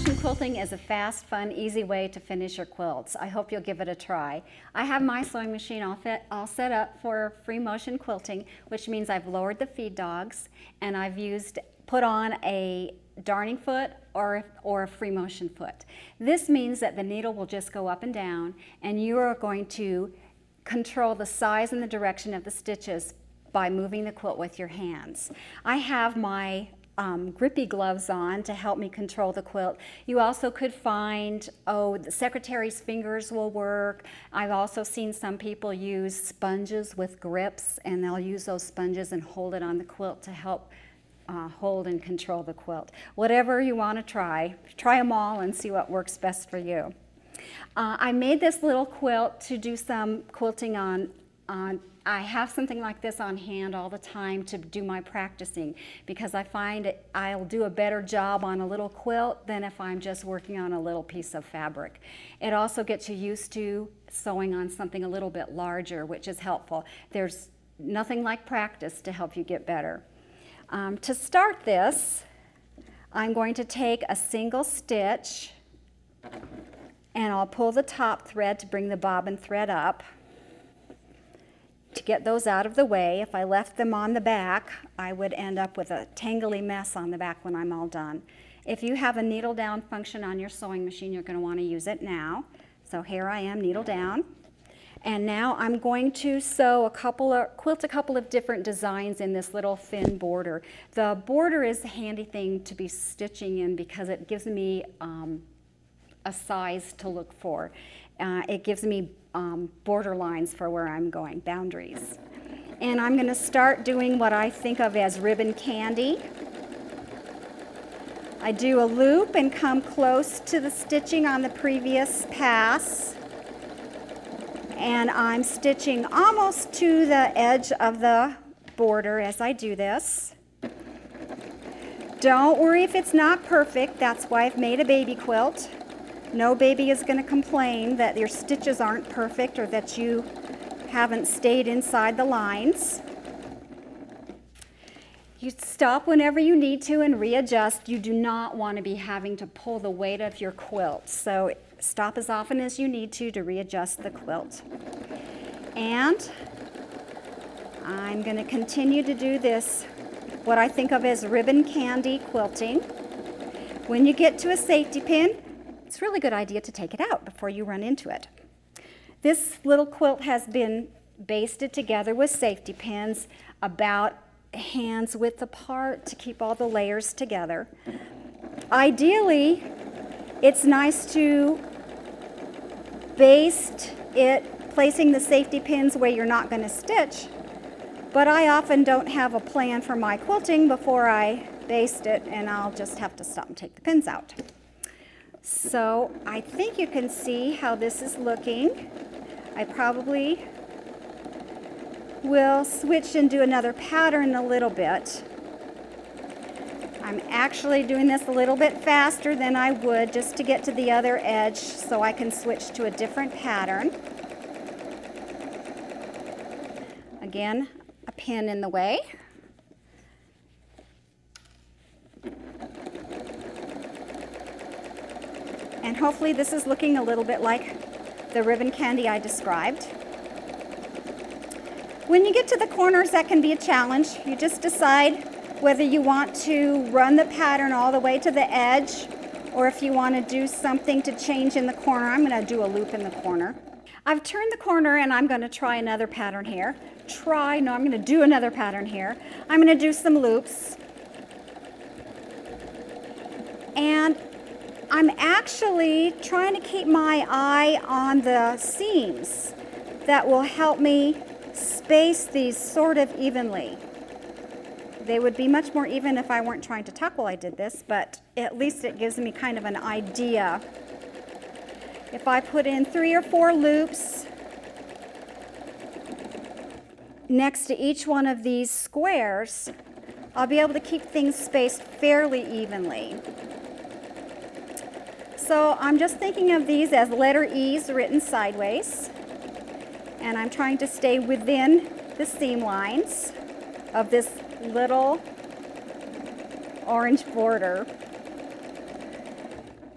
motion quilting is a fast, fun, easy way to finish your quilts. I hope you'll give it a try. I have my sewing machine all set up for free motion quilting, which means I've lowered the feed dogs and I've put on a darning foot or a free motion foot. This means that the needle will just go up and down, and you are going to control the size and the direction of the stitches by moving the quilt with your hands. I have my grippy gloves on to help me control the quilt. You also could find, the secretary's fingers will work. I've also seen some people use sponges with grips, and they'll use those sponges and hold it on the quilt to help hold and control the quilt. Whatever you want to try them all and see what works best for you. I made this little quilt to do some quilting on. I have something like this on hand all the time to do my practicing, because I find I'll do a better job on a little quilt than if I'm just working on a little piece of fabric. It also gets you used to sewing on something a little bit larger, which is helpful. There's nothing like practice to help you get better. To start this, I'm going to take a single stitch and I'll pull the top thread to bring the bobbin thread up. To get those out of the way, if I left them on the back, I would end up with a tangly mess on the back when I'm all done. If you have a needle down function on your sewing machine, you're going to want to use it now. So here I am, needle down. And now I'm going to quilt a couple of different designs in this little thin border. The border is a handy thing to be stitching in because it gives me a size to look for. It gives me border lines for where I'm going, boundaries. And I'm going to start doing what I think of as ribbon candy. I do a loop and come close to the stitching on the previous pass. And I'm stitching almost to the edge of the border as I do this. Don't worry if it's not perfect. That's why I've made a baby quilt. No baby is going to complain that your stitches aren't perfect or that you haven't stayed inside the lines. You stop whenever you need to and readjust. You do not want to be having to pull the weight of your quilt. So stop as often as you need to readjust the quilt. And I'm going to continue to do this, what I think of as ribbon candy quilting. When you get to a safety pin, it's a really good idea to take it out before you run into it. This little quilt has been basted together with safety pins about hands width apart to keep all the layers together. Ideally, it's nice to baste it, placing the safety pins where you're not going to stitch, but I often don't have a plan for my quilting before I baste it, and I'll just have to stop and take the pins out. So I think you can see how this is looking. I probably will switch and do another pattern a little bit. I'm actually doing this a little bit faster than I would just to get to the other edge so I can switch to a different pattern. Again, a pin in the way. And hopefully this is looking a little bit like the ribbon candy I described. When you get to the corners, that can be a challenge. You just decide whether you want to run the pattern all the way to the edge or if you want to do something to change in the corner. I'm going to do a loop in the corner. I've turned the corner and I'm going to try another pattern here. I'm going to do another pattern here. I'm going to do some loops. And I'm actually trying to keep my eye on the seams that will help me space these sort of evenly. They would be much more even if I weren't trying to tuck while I did this, but at least it gives me kind of an idea. If I put in 3 or 4 loops next to each one of these squares, I'll be able to keep things spaced fairly evenly. So I'm just thinking of these as letter E's written sideways, and I'm trying to stay within the seam lines of this little orange border.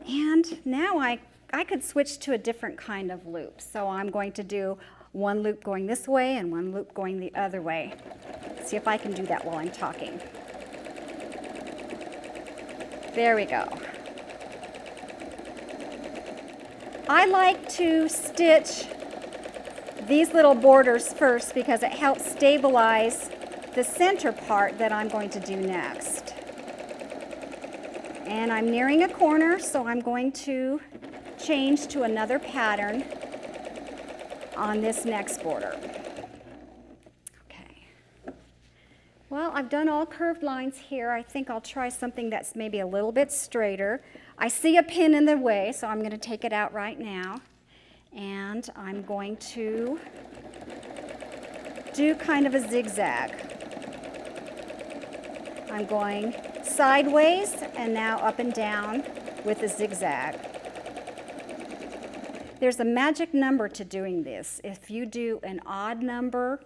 And now I could switch to a different kind of loop. So I'm going to do one loop going this way and one loop going the other way. See if I can do that while I'm talking. There we go. I like to stitch these little borders first because it helps stabilize the center part that I'm going to do next. And I'm nearing a corner, so I'm going to change to another pattern on this next border. Okay. Well, I've done all curved lines here. I think I'll try something that's maybe a little bit straighter. I see a pin in the way, so I'm going to take it out right now. And I'm going to do kind of a zigzag. I'm going sideways and now up and down with a zigzag. There's a magic number to doing this. If you do an odd number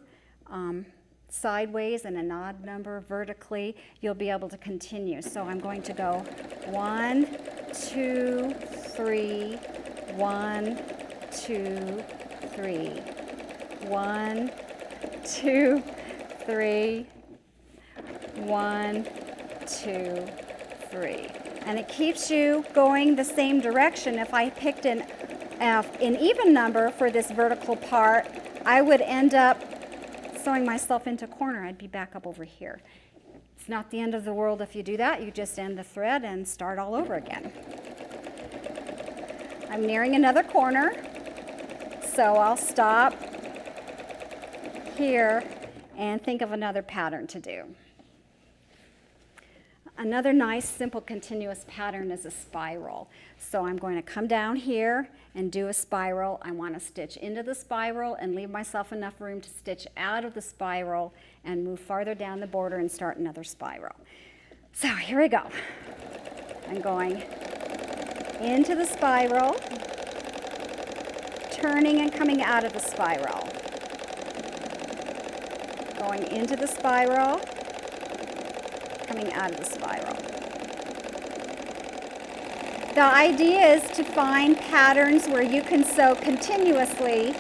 sideways and an odd number vertically, you'll be able to continue. So I'm going to go 1, 2, 3, 1, 2, 3, 1, 2, 3, 1, 2, 3. And it keeps you going the same direction. If I picked an even number for this vertical part, I would end up sewing myself into a corner. I'd be back up over here. It's not the end of the world if you do that. You just end the thread and start all over again. I'm nearing another corner, so I'll stop here and think of another pattern to do. Another nice, simple, continuous pattern is a spiral. So I'm going to come down here and do a spiral. I want to stitch into the spiral and leave myself enough room to stitch out of the spiral and move farther down the border and start another spiral. So here we go. I'm going into the spiral, turning and coming out of the spiral. Going into the spiral, coming out of the spiral. The idea is to find patterns where you can sew continuously,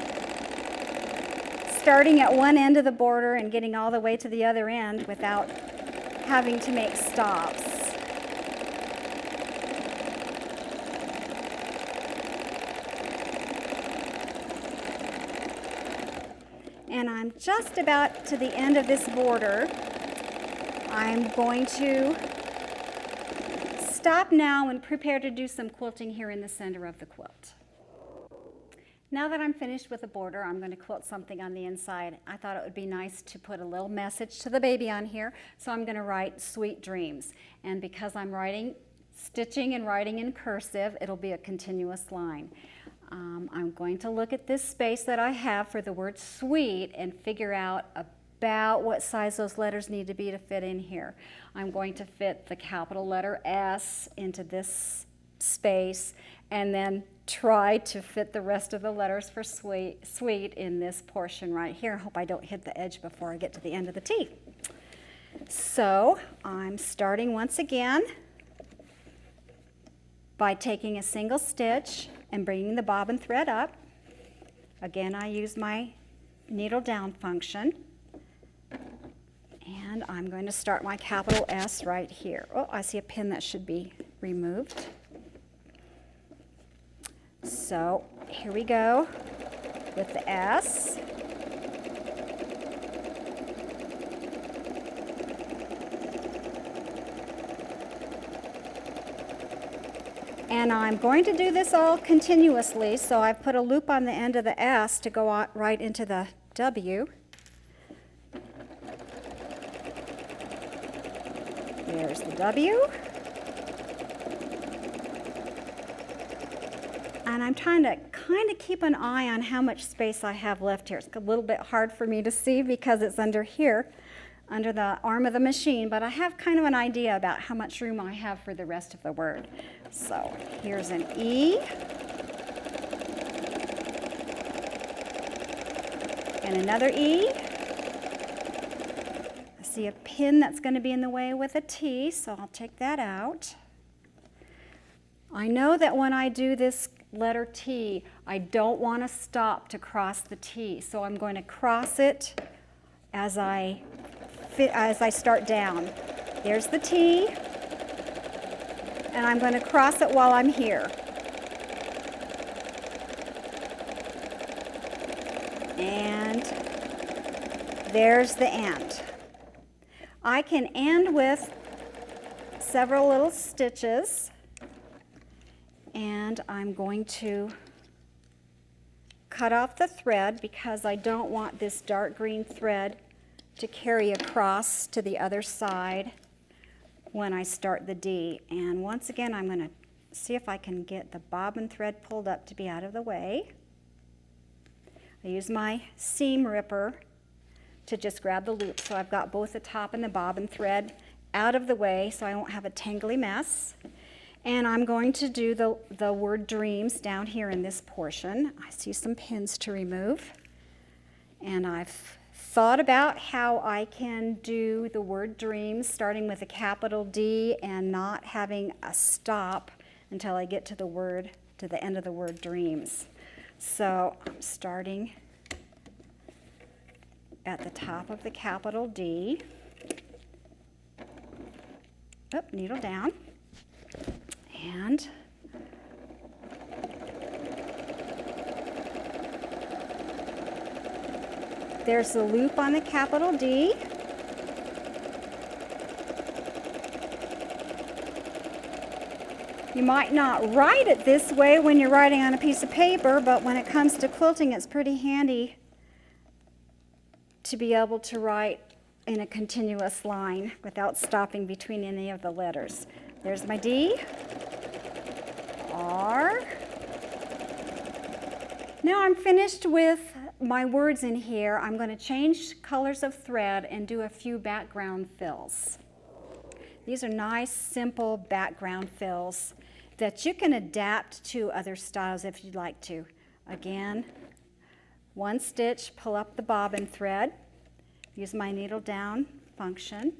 starting at one end of the border and getting all the way to the other end without having to make stops. And I'm just about to the end of this border. I'm going to stop now and prepare to do some quilting here in the center of the quilt. Now that I'm finished with the border, I'm going to quilt something on the inside. I thought it would be nice to put a little message to the baby on here, so I'm going to write Sweet Dreams. And because I'm stitching and writing in cursive, it'll be a continuous line. I'm going to look at this space that I have for the word sweet and figure out about what size those letters need to be to fit in here. I'm going to fit the capital letter S into this space and then try to fit the rest of the letters for sweet in this portion right here. I hope I don't hit the edge before I get to the end of the T. So I'm starting once again by taking a single stitch and bringing the bobbin thread up. Again, I use my needle down function. And I'm going to start my capital S right here. Oh, I see a pin that should be removed. So here we go with the S. And I'm going to do this all continuously, so I've put a loop on the end of the S to go out right into the W. There's the W. And I'm trying to kind of keep an eye on how much space I have left here. It's a little bit hard for me to see because it's under here, under the arm of the machine, but I have kind of an idea about how much room I have for the rest of the word. So here's an E. And another E. I see a pin that's going to be in the way with a T, so I'll take that out. I know that when I do this letter T, I don't want to stop to cross the T, so I'm going to cross it as I start down. There's the T, and I'm going to cross it while I'm here. And there's the end. I can end with several little stitches, and I'm going to cut off the thread because I don't want this dark green thread to carry across to the other side when I start the D. And once again, I'm going to see if I can get the bobbin thread pulled up to be out of the way. I use my seam ripper to just grab the loop, so I've got both the top and the bobbin thread out of the way so I won't have a tangly mess. And I'm going to do the word dreams down here in this portion. I see some pins to remove, and I've thought about how I can do the word dreams starting with a capital D and not having a stop until I get to the end of the word dreams. So I'm starting at the top of the capital D. Needle down. And there's the loop on the capital D. You might not write it this way when you're writing on a piece of paper, but when it comes to quilting, it's pretty handy to be able to write in a continuous line without stopping between any of the letters. There's my D, R. Now I'm finished with my words in here. I'm going to change colors of thread and do a few background fills. These are nice, simple background fills that you can adapt to other styles if you'd like to. Again, one stitch, pull up the bobbin thread, use my needle down function.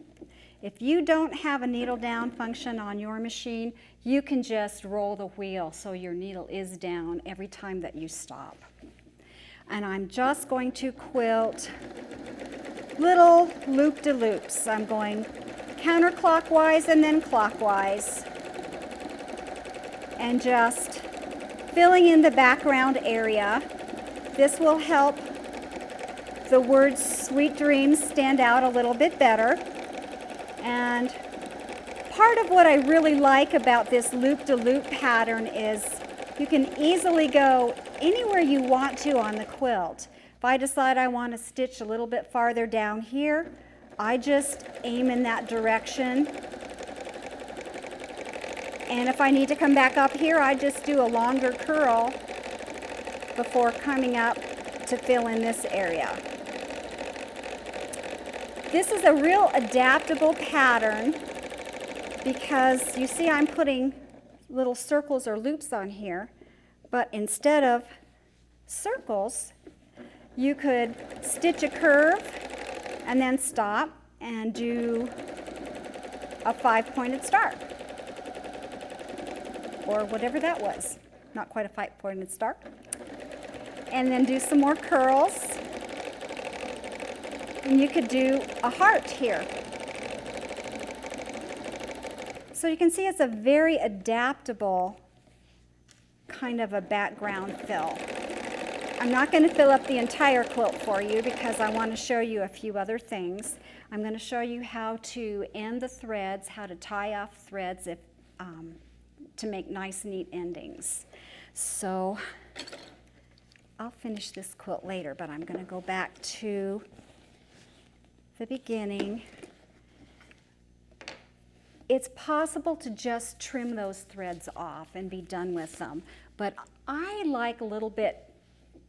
If you don't have a needle down function on your machine, you can just roll the wheel so your needle is down every time that you stop. And I'm just going to quilt little loop-de-loops. I'm going counterclockwise and then clockwise, and just filling in the background area. This will help the words sweet dreams stand out a little bit better. And part of what I really like about this loop-de-loop pattern is you can easily go anywhere you want to on the quilt. If I decide I want to stitch a little bit farther down here, I just aim in that direction. And if I need to come back up here, I just do a longer curl before coming up to fill in this area. This is a real adaptable pattern because you see I'm putting little circles or loops on here, but instead of circles, you could stitch a curve and then stop and do a 5-pointed star, or whatever that was. Not quite a 5-pointed star. And then do some more curls. And you could do a heart here. So you can see it's a very adaptable kind of a background fill. I'm not going to fill up the entire quilt for you because I want to show you a few other things. I'm going to show you how to end the threads, how to tie off threads to make nice, neat endings. So I'll finish this quilt later, but I'm going to go back to the beginning. It's possible to just trim those threads off and be done with them, but I like a little bit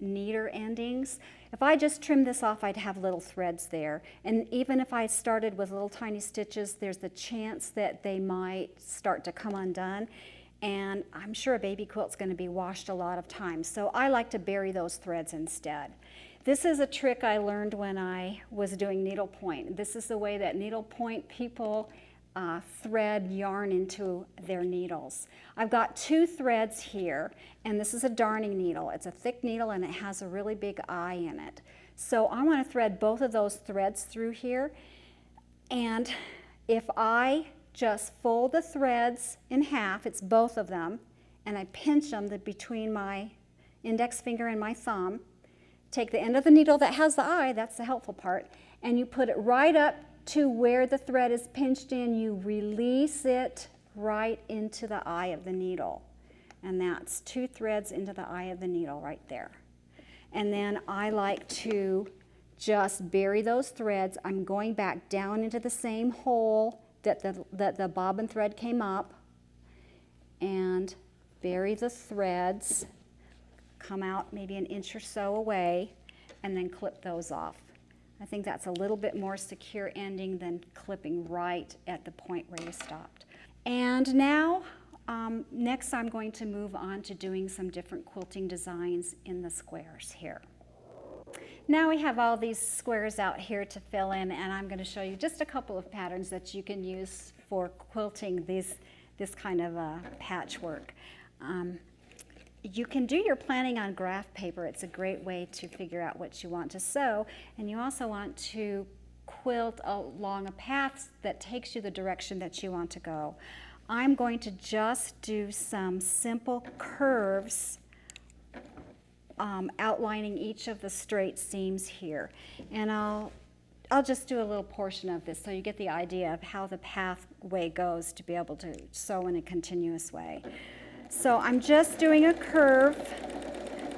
neater endings. If I just trimmed this off, I'd have little threads there. And even if I started with little tiny stitches, there's the chance that they might start to come undone. And I'm sure a baby quilt's going to be washed a lot of times. So I like to bury those threads instead. This is a trick I learned when I was doing needlepoint. This is the way that needlepoint people thread yarn into their needles. I've got 2 threads here, and this is a darning needle. It's a thick needle and it has a really big eye in it. So I want to thread both of those threads through here, and if I just fold the threads in half, it's both of them, and I pinch them between my index finger and my thumb, take the end of the needle that has the eye, that's the helpful part, and you put it right up to where the thread is pinched in. You release it right into the eye of the needle. And that's 2 threads into the eye of the needle right there. And then I like to just bury those threads. I'm going back down into the same hole that the bobbin thread came up, and bury the threads, come out maybe an inch or so away, and then clip those off. I think that's a little bit more secure ending than clipping right at the point where you stopped. And now, next I'm going to move on to doing some different quilting designs in the squares here. Now we have all these squares out here to fill in, and I'm going to show you just a couple of patterns that you can use for quilting this kind of patchwork. You can do your planning on graph paper. It's a great way to figure out what you want to sew, and you also want to quilt along a path that takes you the direction that you want to go. I'm going to just do some simple curves outlining each of the straight seams here, and I'll just do a little portion of this so you get the idea of how the pathway goes to be able to sew in a continuous way. So I'm just doing a curve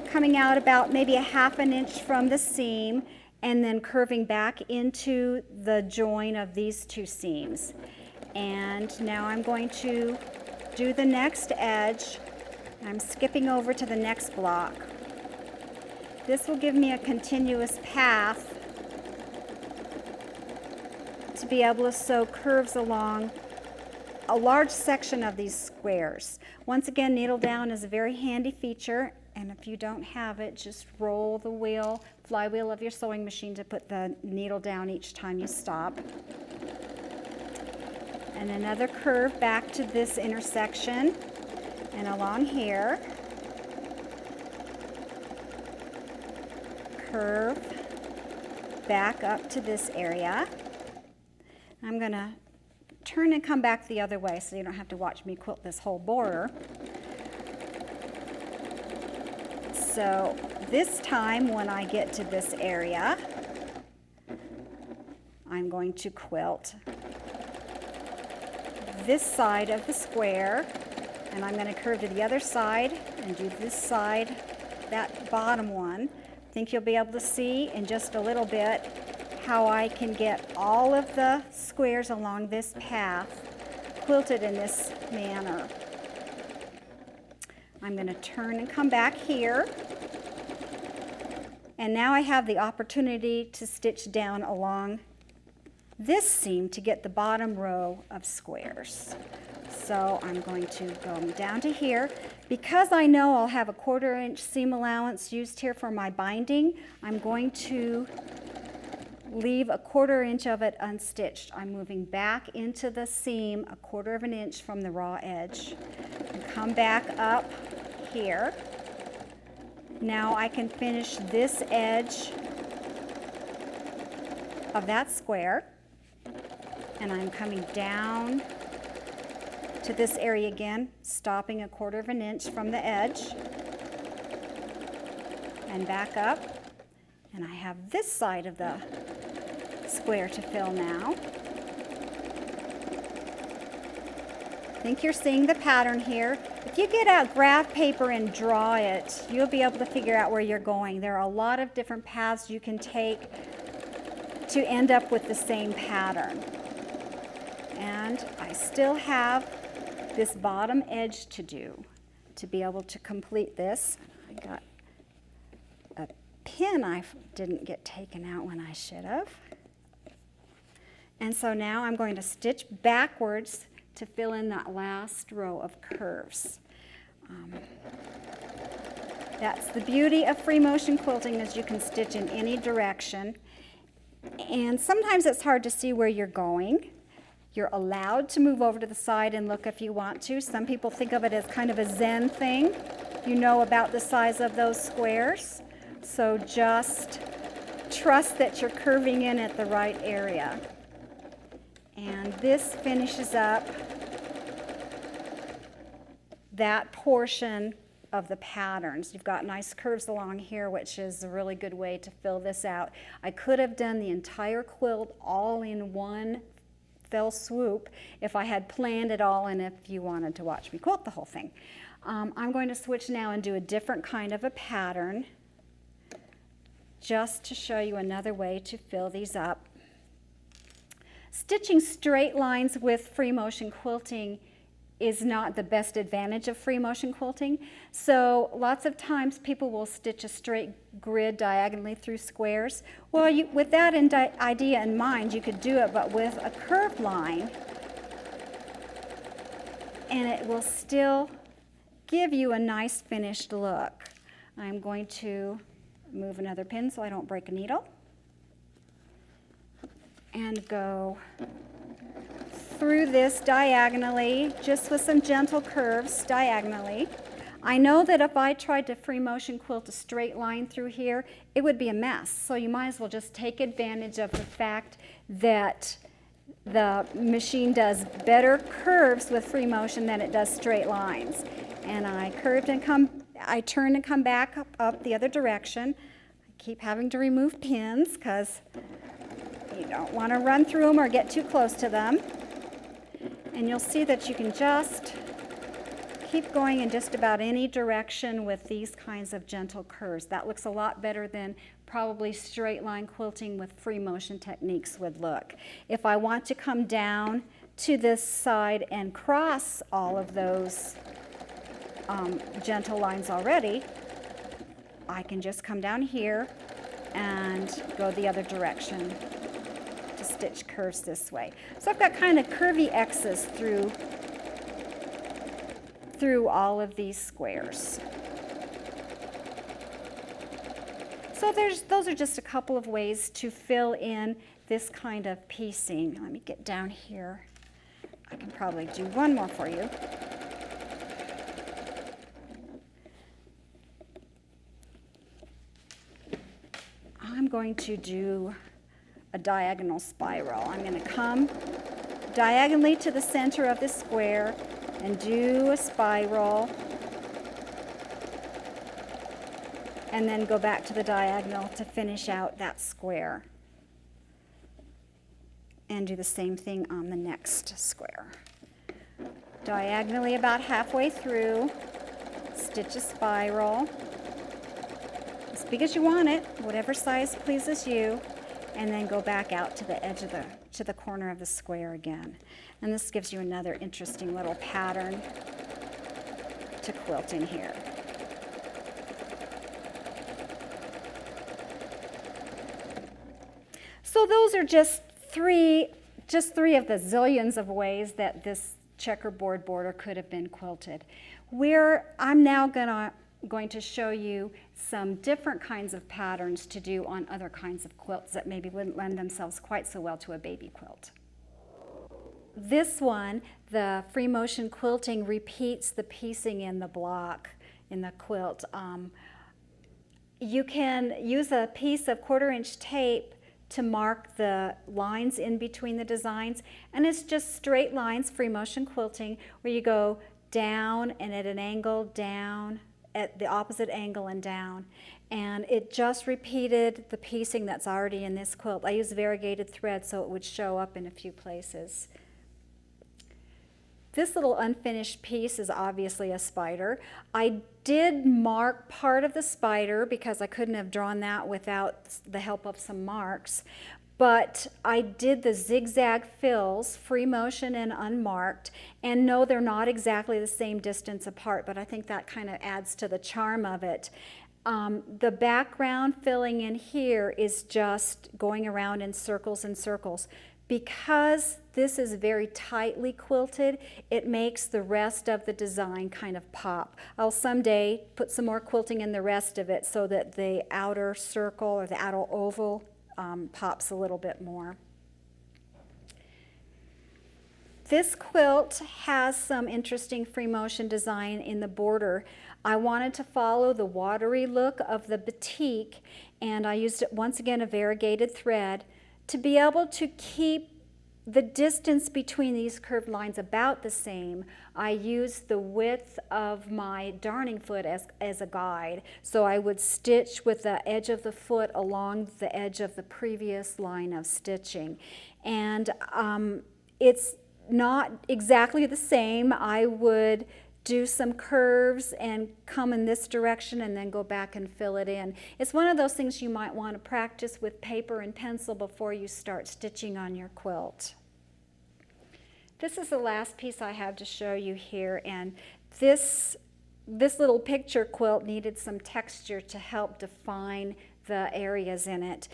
coming out about maybe a ½ inch from the seam, and then curving back into the join of these 2 seams. And now I'm going to do the next edge. I'm skipping over to the next block. This will give me a continuous path to be able to sew curves along a large section of these squares. Once again, needle down is a very handy feature, and if you don't have it, just roll the flywheel of your sewing machine to put the needle down each time you stop. And another curve back to this intersection and along here. Curve back up to this area. I'm going to turn and come back the other way so you don't have to watch me quilt this whole border. So this time when I get to this area, I'm going to quilt this side of the square, and I'm going to curve to the other side and do this side, that bottom one. I think you'll be able to see in just a little bit how I can get all of the squares along this path quilted in this manner. I'm going to turn and come back here, and now I have the opportunity to stitch down along this seam to get the bottom row of squares. So I'm going to go down to here. Because I know I'll have a ½ inch seam allowance used here for my binding, I'm going to leave a ½ inch of it unstitched. I'm moving back into the seam a ½ inch from the raw edge and come back up here. Now I can finish this edge of that square, and I'm coming down to this area again, stopping a ½ inch from the edge and back up, and I have this side of the square to fill now. I think you're seeing the pattern here. If you get out graph paper and draw it, you'll be able to figure out where you're going. There are a lot of different paths you can take to end up with the same pattern. And I still have this bottom edge to do to be able to complete this. I got a pin I didn't get taken out when I should have. And so now I'm going to stitch backwards to fill in that last row of curves. That's the beauty of free motion quilting, is you can stitch in any direction. And sometimes it's hard to see where you're going. You're allowed to move over to the side and look if you want to. Some people think of it as kind of a Zen thing. You know about the size of those squares. So just trust that you're curving in at the right area. And this finishes up that portion of the patterns. You've got nice curves along here, which is a really good way to fill this out. I could have done the entire quilt all in one fell swoop if I had planned it all and if you wanted to watch me quilt the whole thing. I'm going to switch now and do a different kind of a pattern just to show you another way to fill these up. Stitching straight lines with free motion quilting is not the best advantage of free motion quilting. So lots of times people will stitch a straight grid diagonally through squares. Well, with that idea in mind, you could do it, but with a curved line, and it will still give you a nice finished look. I'm going to move another pin so I don't break a needle, and go through this diagonally, just with some gentle curves diagonally. I know that if I tried to free motion quilt a straight line through here, it would be a mess. So you might as well just take advantage of the fact that the machine does better curves with free motion than it does straight lines. And I turn and come back up the other direction. I keep having to remove pins because you don't want to run through them or get too close to them. And you'll see that you can just keep going in just about any direction with these kinds of gentle curves. That looks a lot better than probably straight line quilting with free motion techniques would look. If I want to come down to this side and cross all of those gentle lines already, I can just come down here and go the other direction to stitch curves this way. So I've got kind of curvy X's through all of these squares. So those are just a couple of ways to fill in this kind of piecing. Let me get down here. I can probably do one more for you. I'm going to do a diagonal spiral. I'm going to come diagonally to the center of the square and do a spiral, and then go back to the diagonal to finish out that square. And do the same thing on the next square. Diagonally about halfway through, stitch a spiral, as big as you want it, whatever size pleases you, and then go back out to the edge of the corner of the square again. And this gives you another interesting little pattern to quilt in here. So those are just three of the zillions of ways that this checkerboard border could have been quilted. I'm now going to show you some different kinds of patterns to do on other kinds of quilts that maybe wouldn't lend themselves quite so well to a baby quilt. This one, the free motion quilting, repeats the piecing in the block in the quilt. You can use a piece of 1/4-inch tape to mark the lines in between the designs, and it's just straight lines, free motion quilting, where you go down and at an angle, down at the opposite angle and down. And it just repeated the piecing that's already in this quilt. I used variegated thread so it would show up in a few places. This little unfinished piece is obviously a spider. I did mark part of the spider because I couldn't have drawn that without the help of some marks. But I did the zigzag fills, free motion and unmarked, and no, they're not exactly the same distance apart, but I think that kind of adds to the charm of it. The background filling in here is just going around in circles and circles. Because this is very tightly quilted, it makes the rest of the design kind of pop. I'll someday put some more quilting in the rest of it so that the outer circle or the outer oval pops a little bit more. This quilt has some interesting free motion design in the border. I wanted to follow the watery look of the batik, and I used once again a variegated thread to be able to keep the distance between these curved lines about the same. I used the width of my darning foot as a guide. So I would stitch with the edge of the foot along the edge of the previous line of stitching. And it's not exactly the same. I would do some curves and come in this direction and then go back and fill it in. It's one of those things you might want to practice with paper and pencil before you start stitching on your quilt. This is the last piece I have to show you here, and this little picture quilt needed some texture to help define the areas in it.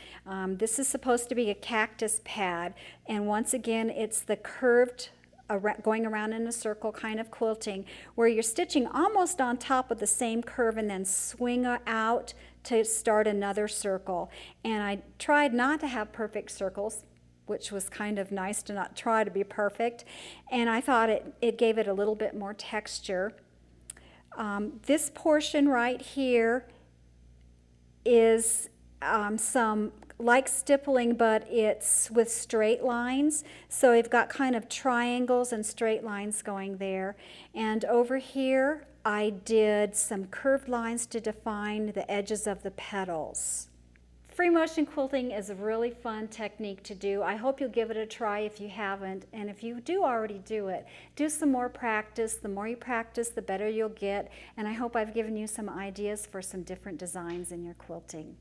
This is supposed to be a cactus pad, and once again it's the curved going around in a circle kind of quilting where you're stitching almost on top of the same curve and then swing out to start another circle. And I tried not to have perfect circles, which was kind of nice to not try to be perfect, and I thought it gave it a little bit more texture. This portion right here is some like stippling, but it's with straight lines. So we've got kind of triangles and straight lines going there. And over here, I did some curved lines to define the edges of the petals. Free motion quilting is a really fun technique to do. I hope you'll give it a try if you haven't. And if you do already do it, do some more practice. The more you practice, the better you'll get. And I hope I've given you some ideas for some different designs in your quilting.